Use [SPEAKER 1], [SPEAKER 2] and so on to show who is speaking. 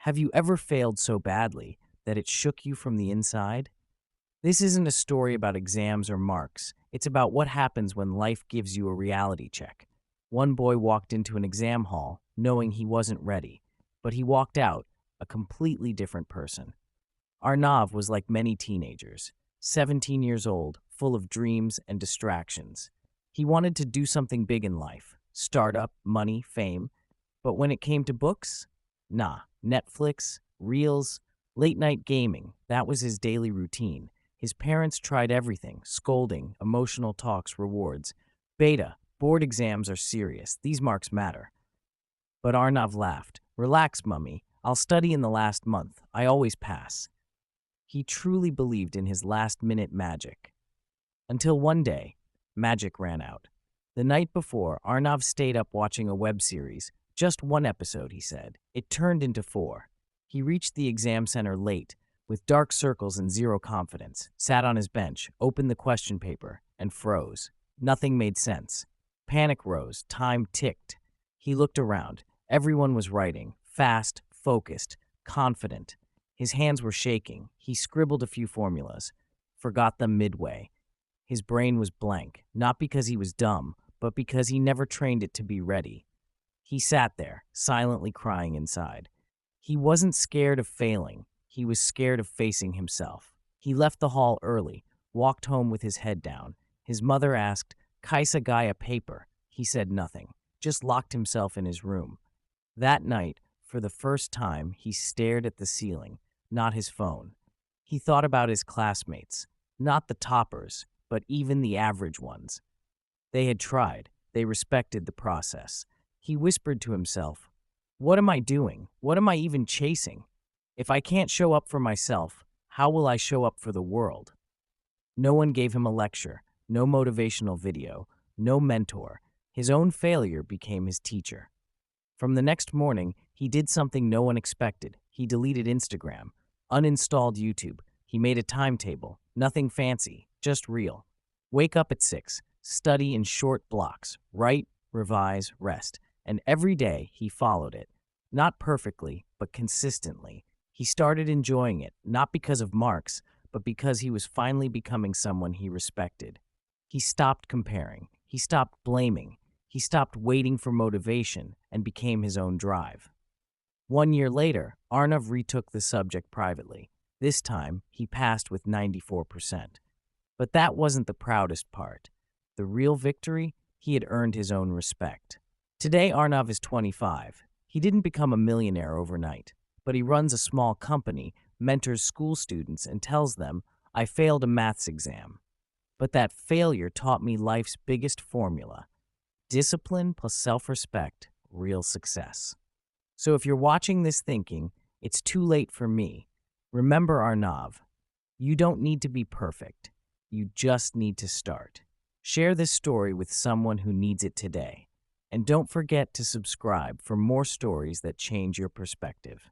[SPEAKER 1] Have you ever failed so badly that it shook you from the inside? This isn't a story about exams or marks. It's about what happens when life gives you a reality check. One boy walked into an exam hall knowing he wasn't ready, but he walked out a completely different person. Arnav was like many teenagers, 17 years old, full of dreams and distractions. He wanted to do something big in life, startup, money, fame, but when it came to books, nah, Netflix, Reels, late night gaming, that was his daily routine. His parents tried everything: scolding, emotional talks, rewards. Beta, board exams are serious. These marks matter. But Arnav laughed. Relax, mummy. I'll study in the last month. I always pass. He truly believed in his last minute magic. Until one day, magic ran out. The night before, Arnav stayed up watching a web series. Just one episode, he said. It turned into four. He reached the exam center late, with dark circles and zero confidence, sat on his bench, opened the question paper, and froze. Nothing made sense. Panic rose. Time ticked. He looked around. Everyone was writing, fast, focused, confident. His hands were shaking. He scribbled a few formulas, forgot them midway. His brain was blank, not because he was dumb, but because he never trained it to be ready. He sat there, silently crying inside. He wasn't scared of failing. He was scared of facing himself. He left the hall early, walked home with his head down. His mother asked, "Kaisa Gaya paper?" He said nothing, just locked himself in his room. That night, for the first time, he stared at the ceiling, not his phone. He thought about his classmates, not the toppers, but even the average ones. They had tried. They respected the process. He whispered to himself, "What am I doing? What am I even chasing? If I can't show up for myself, how will I show up for the world?" No one gave him a lecture, no motivational video, no mentor. His own failure became his teacher. From the next morning, he did something no one expected. He deleted Instagram, uninstalled YouTube. He made a timetable, nothing fancy, just real. Wake up at 6, study in short blocks, write, revise, rest. And every day he followed it. Not perfectly, but consistently. He started enjoying it, not because of marks, but because he was finally becoming someone he respected. He stopped comparing. He stopped blaming. He stopped waiting for motivation and became his own drive. 1 year later, Arnav retook the subject privately. This time, he passed with 94%. But that wasn't the proudest part. The real victory? He had earned his own respect. Today, Arnav is 25. He didn't become a millionaire overnight, but he runs a small company, mentors school students, and tells them, "I failed a maths exam. But that failure taught me life's biggest formula: discipline plus self-respect, real success." So if you're watching this thinking, "It's too late for me," remember Arnav. You don't need to be perfect. You just need to start. Share this story with someone who needs it today. And don't forget to subscribe for more stories that change your perspective.